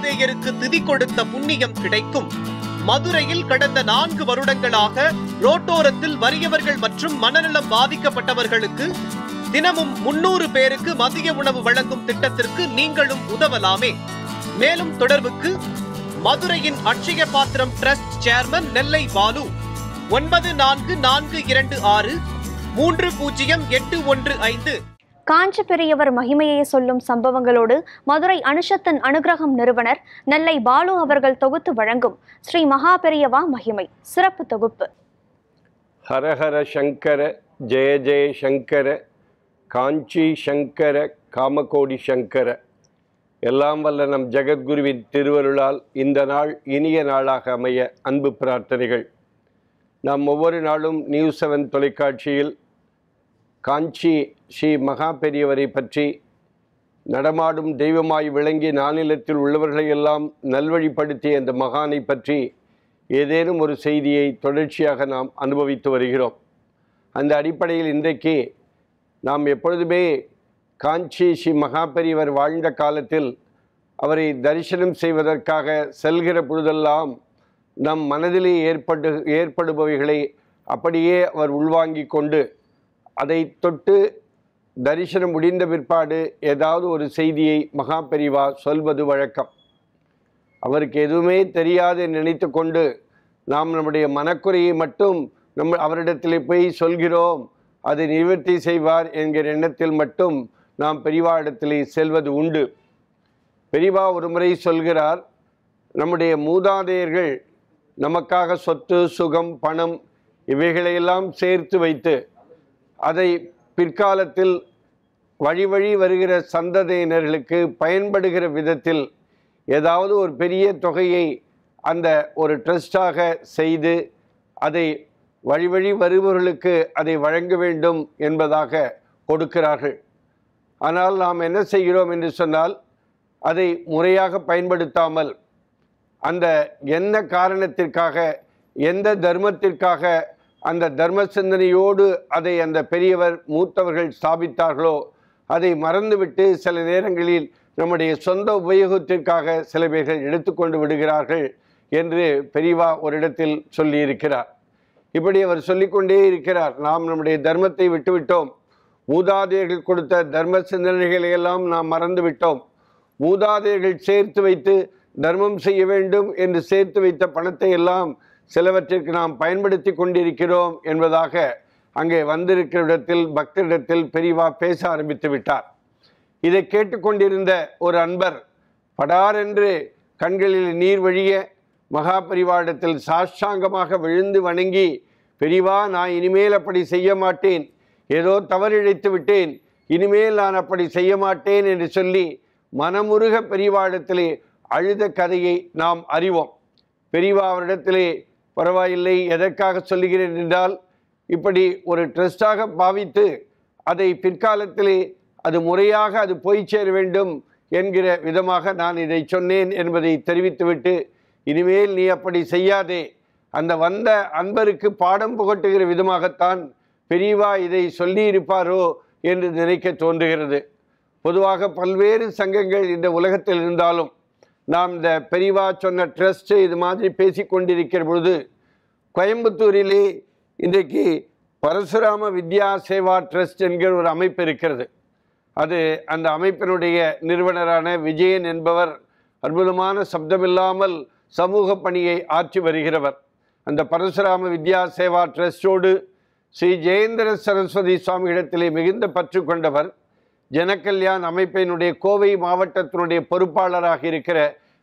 மூதாதையருக்கு திதி கொடுத்த புண்ணியம் கிடைக்கும். மதுரையில் கடந்த 4 வருடங்களாக ரோட்டோரத்தில் வறியவர்கள் மற்றும் மனநலம் பாதிக்கப்பட்டவர்களுக்கு தினமும் 300 பேருக்கு மதிய உணவு வழங்கும் திட்டத்திற்கு நீங்களும் உதவலாமே. மேலும் தொடர்புக்கு மதுரையின் அட்சய பாத்திரம் டிரஸ்ட் சேர்மன் நெல்லை பாலு 9442630815. காஞ்சி பெரியவர் மகிமையை சொல்லும் சம்பவங்களோடு மதுரை அனுஷத்தன் அனுகிரகம் நிறுவனர் நெல்லை பாலு அவர்கள் தொகுத்து வழங்கும் ஸ்ரீ மகா பெரியவா மகிமை சிறப்பு தொகுப்பு. ஹரஹர சங்கர ஜெய ஜெய சங்கர காஞ்சி சங்கர காமகோடி சங்கர. எல்லாம் வல்ல நம் ஜெகத்குருவின் திருவருளால் இந்த நாள் இனிய நாளாக அமைய அன்பு பிரார்த்தனைகள். நாம் ஒவ்வொரு நாளும் நியூஸ் 7 தொலைக்காட்சியில் காஞ்சி ஸ்ரீ மகா பெரியவரை பற்றி, நடமாடும் தெய்வமாய் விளங்கி நானிலத்தில் உள்ளவர்களையெல்லாம் நல்வழிப்படுத்திய அந்த மகானை பற்றி ஏதேனும் ஒரு செய்தியை தொடர்ச்சியாக நாம் அனுபவித்து வருகிறோம். அந்த அடிப்படையில் இன்றைக்கு நாம் எப்பொழுதுமே காஞ்சி ஸ்ரீ மகா பெரியவர் வாழ்ந்த காலத்தில் அவரை தரிசனம் செய்வதற்காக செல்கிற பொழுதெல்லாம் நம் மனதிலே ஏற்படுபவைகளை அப்படியே அவர் உள்வாங்கி கொண்டு அதை தொட்டு தரிசனம் முடிந்த பிற்பாடு ஏதாவது ஒரு செய்தியை மகா பெரியவா சொல்வது வழக்கம். அவருக்கு எதுவுமே தெரியாது நினைத்து கொண்டு நாம் நம்முடைய மனக்குறையை மட்டும் அவரிடத்தில் போய் சொல்கிறோம், அதை நிவர்த்தி செய்வார் என்கிற எண்ணத்தில் மட்டும் நாம் பெரியவா இடத்திலே செல்வது உண்டு. பெரியவா ஒரு முறை சொல்கிறார், நம்முடைய மூதாதையர்கள் நமக்காக சொத்து சுகம் பணம் இவைகளையெல்லாம் சேர்த்து வைத்து அதை பிற்காலத்தில் வழி வழி வருகிற சந்ததியினர்களுக்கு பயன்படுகிற விதத்தில் ஏதாவது ஒரு பெரிய தொகையை அந்த ஒரு ட்ரஸ்டாக செய்து அதை வழி வழி வருபவர்களுக்கு அதை வழங்க வேண்டும் என்பதாக கொடுக்கிறார்கள். ஆனால் நாம் என்ன செய்கிறோம் என்று சொன்னால், அதை முறையாக பயன்படுத்தாமல் அந்த என்ன காரணத்திற்காக எந்த தர்மத்திற்காக அந்த தர்ம சிந்தனையோடு அதை அந்த பெரியவர் மூத்தவர்கள் ஸ்தாபித்தார்களோ அதை மறந்துவிட்டு சில நேரங்களில் நம்முடைய சொந்த உபயோகத்திற்காக சில பேர்கள் எடுத்துக்கொண்டு விடுகிறார்கள் என்று பெரியவா ஒரு இடத்தில் சொல்லியிருக்கிறார். இப்படி அவர் சொல்லிக்கொண்டே இருக்கிறார், நாம் நம்முடைய தர்மத்தை விட்டுவிட்டோம், மூதாதையர்கள் கொடுத்த தர்ம சிந்தனைகளையெல்லாம் நாம் மறந்துவிட்டோம், மூதாதையர்கள் சேர்த்து வைத்து தர்மம் செய்ய வேண்டும் என்று சேர்த்து வைத்த பணத்தை எல்லாம் சிலவற்றிற்கு நாம் பயன்படுத்தி கொண்டிருக்கிறோம் என்பதாக அங்கே வந்திருக்கிற இடத்தில் பக்தரிடத்தில் பெரியவா பேச ஆரம்பித்து விட்டார். இதை கேட்டுக்கொண்டிருந்த ஒரு அன்பர் படாரென்று கண்களில் நீர் வழிய மகா பெரியவாரிடத்தில் சாஷ்டாங்கமாக விழுந்து வணங்கி, பெரியவா, நான் இனிமேல் அப்படி செய்ய மாட்டேன், ஏதோ தவறிழைத்து விட்டேன், இனிமேல் நான் அப்படி செய்ய மாட்டேன் என்று சொல்லி மனமுருக பெரியவாரிடத்திலே அழுத கதையை நாம் அறிவோம். பெரியவா அவரிடத்திலே, பரவாயில்லை, எதற்காக சொல்லுகிறேன் என்றால், இப்படி ஒரு ட்ரஸ்டாக பாவித்து அதை பிற்காலத்திலே அது முறையாக அது போய் சேர வேண்டும் என்கிற விதமாக நான் இதை சொன்னேன் என்பதை தெரிவித்துவிட்டு, இனிமேல் நீ அப்படி செய்யாதே, அந்த வந்த அன்பருக்கு பாடம் புகட்டுகிற விதமாகத்தான் பெரியவா இதை சொல்லியிருப்பாரோ என்று நினைக்க தோன்றுகிறது. பொதுவாக பல்வேறு சங்கங்கள் இந்த உலகத்தில் இருந்தாலும் நாம் இந்த பெரியவா சொன்ன ட்ரஸ்ட்டு இது மாதிரி பேசி கொண்டிருக்கிற பொழுது, கோயம்புத்தூரிலே இன்றைக்கு பரசுராம வித்யா சேவா ட்ரஸ்ட் என்கிற ஒரு அமைப்பு இருக்கிறது. அது அந்த அமைப்பினுடைய நிறுவனரான விஜயன் என்பவர் அற்புதமான சப்தமில்லாமல் சமூக பணியை ஆற்றி வருகிறவர். அந்த பரசுராம வித்யா சேவா ட்ரஸ்டோடு ஸ்ரீ ஜெயேந்திர சரஸ்வதி சுவாமியிடத்திலே மிகுந்த பற்று கொண்டவர். ஜனகல்யாண் அமைப்பினுடைய கோவை மாவட்டத்தினுடைய பொறுப்பாளராக இருக்கிற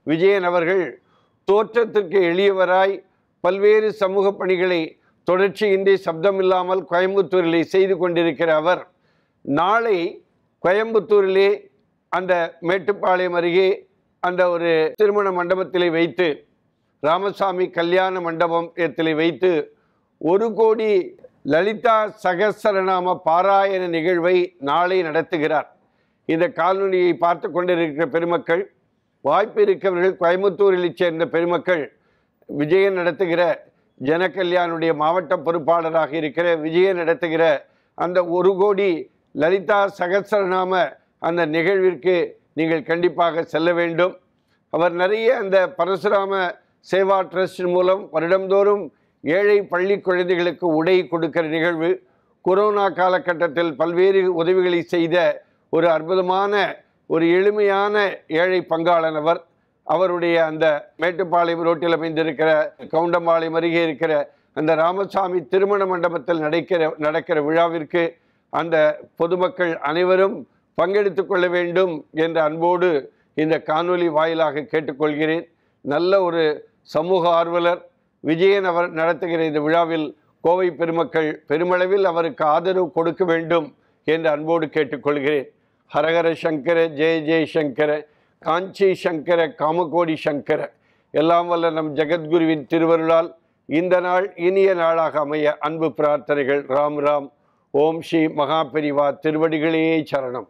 விஜயன் அவர்கள் தோற்றத்திற்கு எளியவராய் பல்வேறு சமூக பணிகளை தொடர்ச்சியின்றி சப்தமில்லாமல் கோயம்புத்தூரிலே செய்து கொண்டிருக்கிற அவர், நாளை கோயம்புத்தூரிலே அந்த மேட்டுப்பாளையம் அருகே அந்த ஒரு திருமண மண்டபத்திலே வைத்து, ராமசாமி கல்யாண மண்டபத்திலே வைத்து 1 கோடி லலிதா சகஸ்ரநாம பாராயண நிகழ்வை நாளை நடத்துகிறார். இந்த காணொலியை பார்த்து கொண்டிருக்கிற பெருமக்கள், வாய்ப்பு இருக்கிறவர்கள், கோயம்புத்தூரில் சேர்ந்த பெருமக்கள், விஜயன் நடத்துகிற ஜனகல்யாணுடைய மாவட்ட பொறுப்பாளராக இருக்கிற விஜயன் நடத்துகிற அந்த 1 கோடி லலிதா சகஸ்ரநாம அந்த நிகழ்விற்கு நீங்கள் கண்டிப்பாக செல்ல வேண்டும். அவர் நிறைய அந்த பரசுராம சேவா ட்ரஸ்ட் மூலம் வருடந்தோறும் ஏழை பள்ளி குழந்தைகளுக்கு உடை கொடுக்கிற நிகழ்வு, கொரோனா காலகட்டத்தில் பல்வேறு உதவிகளை செய்த ஒரு அற்புதமான ஒரு எளிமையான ஏழை பங்காளன் அவர். அவருடைய அந்த மேட்டுப்பாளையம் ரோட்டில் அமைந்திருக்கிற கவுண்டம்பாளையம் அருகே இருக்கிற அந்த ராமசாமி திருமண மண்டபத்தில் நடக்கிற விழாவிற்கு அந்த பொதுமக்கள் அனைவரும் பங்கெடுத்து கொள்ள வேண்டும் என்ற அன்போடு இந்த காணொலி வாயிலாக கேட்டுக்கொள்கிறேன். நல்ல ஒரு சமூக ஆர்வலர் விஜயன் அவர் நடத்துகிற இந்த விழாவில் கோவை பெருமக்கள் பெருமளவில் அவருக்கு ஆதரவு கொடுக்க வேண்டும் என்று அன்போடு கேட்டுக்கொள்கிறேன். ஹரஹர சங்கர ஜெய ஜெய சங்கர, காஞ்சி சங்கர காமகோடி சங்கர. எல்லாம் வல்ல நம் ஜெகத்குருவின் திருவருளால் இந்த நாள் இனிய நாளாக அமைய அன்பு பிரார்த்தனைகள். ராம் ராம். ஓம் ஸ்ரீ மகாபெரிவா திருவடிகளே சரணம்.